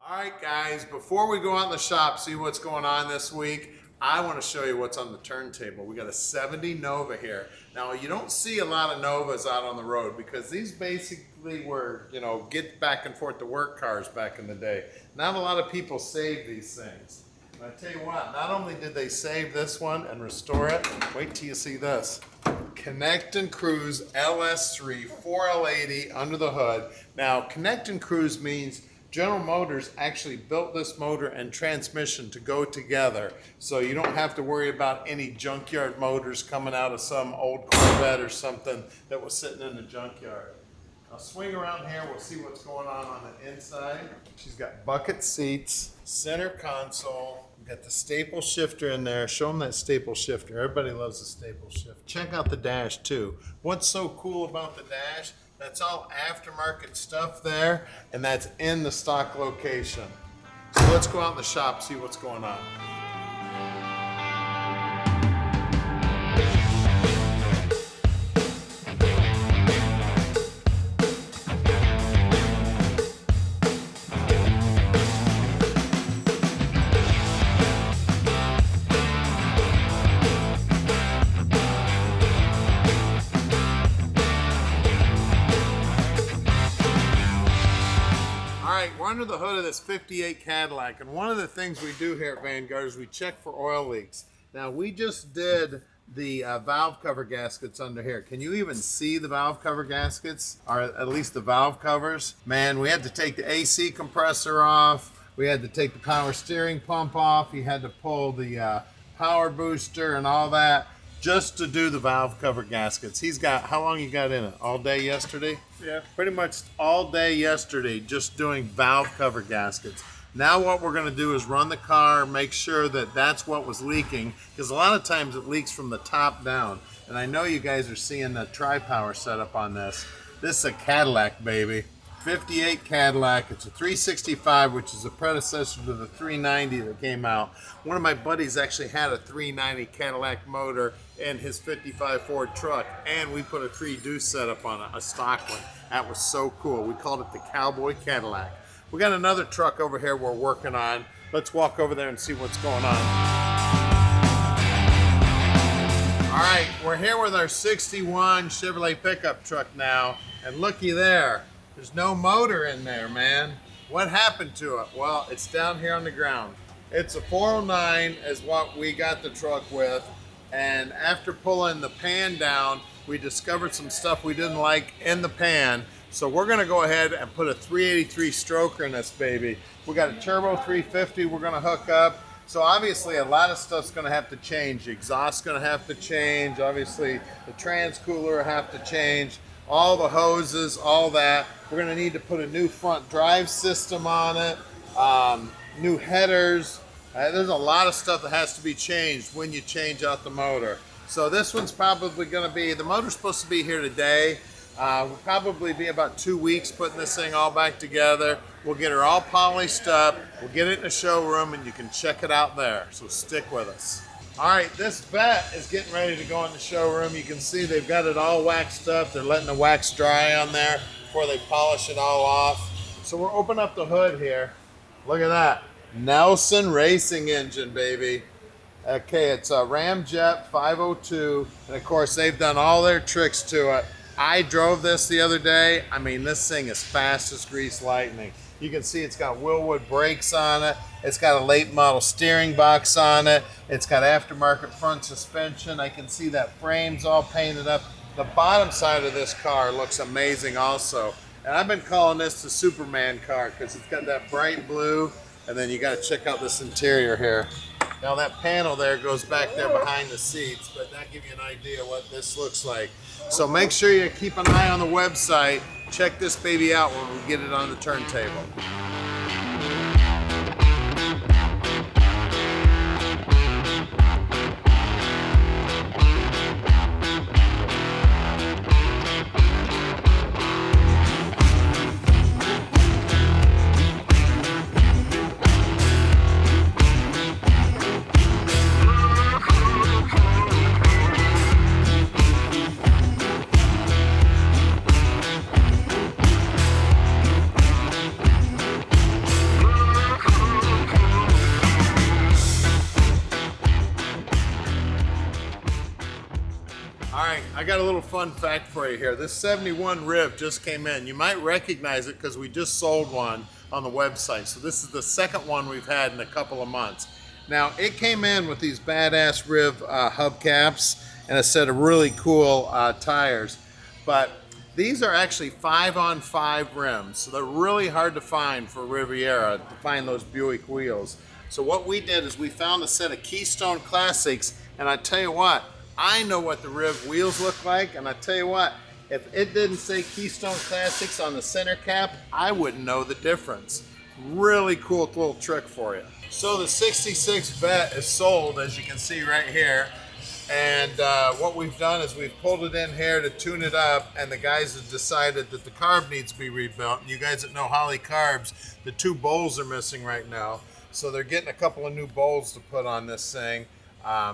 All right, guys, before we go out in the shop, see what's going on this week, I want to show you what's on the turntable. We got a 70 Nova here. Now, you don't see a lot of Novas out on the road because these basically were, get back and forth to work cars back in the day. Not a lot of people save these things. And I tell you what, not only did they save this one and restore it, wait till you see this. Connect and Cruise LS3 4L80 under the hood. Now, Connect and Cruise means General Motors actually built this motor and transmission to go together, so you don't have to worry about any junkyard motors coming out of some old Corvette or something that was sitting in the junkyard. I'll swing around here, we'll see what's going on the inside. She's got bucket seats, center console, we've got the staple shifter in there. Show them that staple shifter. Everybody loves the staple shifter. Check out the dash too. What's so cool about the dash? That's all aftermarket stuff there, and that's in the stock location. So let's go out in the shop, see what's going on. We're under the hood of this 58 Cadillac, and one of the things we do here at Vanguard is we check for oil leaks. Now, we just did the valve cover gaskets under here. Can you even see the valve cover gaskets, or at least the valve covers? Man, we had to take the AC compressor off. We had to take the power steering pump off. You had to pull the power booster and all that just to do the valve cover gaskets. He's got, how long you got in it? All day yesterday? Yeah. Pretty much all day yesterday just doing valve cover gaskets. Now what we're going to do is run the car, make sure that that's what was leaking, because a lot of times it leaks from the top down. And I know you guys are seeing the tri-power setup on this. This is a Cadillac, baby. 58 Cadillac. It's a 365, which is a predecessor to the 390 that came out. One of my buddies actually had a 390 Cadillac motor in his 55 Ford truck, and we put a 3-deuce setup on it, a stock one. That was so cool. We called it the Cowboy Cadillac. We got another truck over here we're working on. Let's walk over there and see what's going on. All right, we're here with our 61 Chevrolet pickup truck now, and looky there. There's no motor in there, man. What happened to it? Well, it's down here on the ground. It's a 409 is what we got the truck with. And after pulling the pan down, we discovered some stuff we didn't like in the pan. So we're gonna go ahead and put a 383 stroker in this baby. We got a turbo 350 we're gonna hook up. So obviously a lot of stuff's gonna have to change. The exhaust's gonna have to change. Obviously the trans cooler will have to change. All the hoses, all that. We're gonna need to put a new front drive system on it, new headers. There's a lot of stuff that has to be changed when you change out the motor. So this one's probably gonna be, the motor's supposed to be here today. We'll probably be about 2 weeks putting this thing all back together. We'll get her all polished up. We'll get it in the showroom and you can check it out there. So stick with us. All right, this Vette is getting ready to go in the showroom. You can see they've got it all waxed up. They're letting the wax dry on there before they polish it all off. So we'll open up the hood here. Look at that. Nelson Racing engine, baby. Okay, it's a Ramjet 502. And of course, they've done all their tricks to it. I drove this the other day. I mean, this thing is fast as grease lightning. You can see it's got Willwood brakes on it. It's got a late model steering box on it. It's got aftermarket front suspension. I can see that frame's all painted up. The bottom side of this car looks amazing also. And I've been calling this the Superman car because it's got that bright blue. And then you got to check out this interior here. Now that panel there goes back there behind the seats, but that gives you an idea what this looks like. So make sure you keep an eye on the website. Check this baby out when we get it on the turntable. I got a little fun fact for you here. This 71 Riv just came in. You might recognize it because we just sold one on the website. So this is the second one we've had in a couple of months. Now, it came in with these badass Riv hubcaps and a set of really cool tires. But these are actually 5-on-5 rims. So they're really hard to find for Riviera, to find those Buick wheels. So what we did is we found a set of Keystone Classics, and I tell you what, I know what the Riv wheels look like, and I tell you what, if it didn't say Keystone Classics on the center cap, I wouldn't know the difference. Really cool little trick for you. So the 66 Vette is sold, as you can see right here, and what we've done is we've pulled it in here to tune it up, and the guys have decided that the carb needs to be rebuilt. And you guys that know Holley carbs, the 2 bowls are missing right now, so they're getting a couple of new bowls to put on this thing.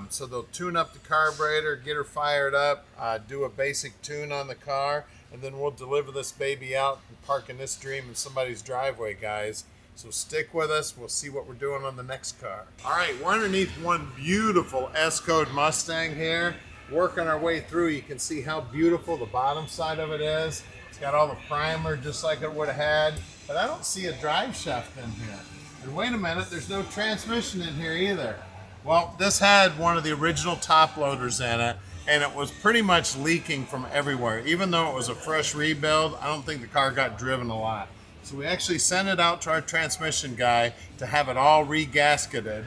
So they'll tune up the carburetor, get her fired up, do a basic tune on the car, and then we'll deliver this baby out and park in this dream in somebody's driveway, guys. So stick with us. We'll see what we're doing on the next car. All right, we're underneath one beautiful S-Code Mustang here. Working our way through, you can see how beautiful the bottom side of it is. It's got all the primer just like it would have had, but I don't see a drive shaft in here. And wait a minute, there's no transmission in here either. Well, this had one of the original top loaders in it, and it was pretty much leaking from everywhere. Even though it was a fresh rebuild, I don't think the car got driven a lot. So we actually sent it out to our transmission guy to have it all re-gasketed,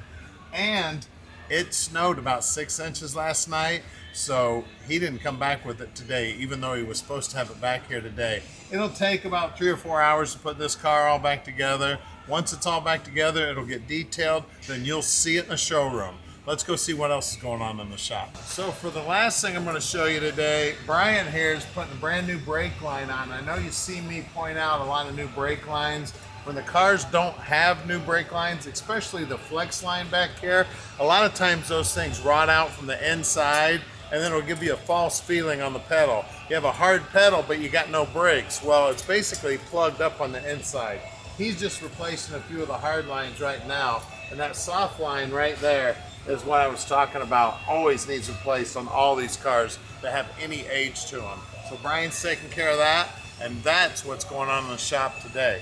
and it snowed about 6 inches last night, so he didn't come back with it today, even though he was supposed to have it back here today. It'll take about 3 or 4 hours to put this car all back together. Once it's all back together, it'll get detailed, then you'll see it in the showroom. Let's go see what else is going on in the shop. So for the last thing I'm going to show you today, Brian here is putting a brand new brake line on. I know you see me point out a lot of new brake lines. When the cars don't have new brake lines, especially the flex line back here, a lot of times those things rot out from the inside, and then it'll give you a false feeling on the pedal. You have a hard pedal, but you got no brakes. Well, it's basically plugged up on the inside. He's just replacing a few of the hard lines right now, and that soft line right there is what I was talking about. Always needs replaced on all these cars that have any age to them. So Brian's taking care of that, and that's what's going on in the shop today.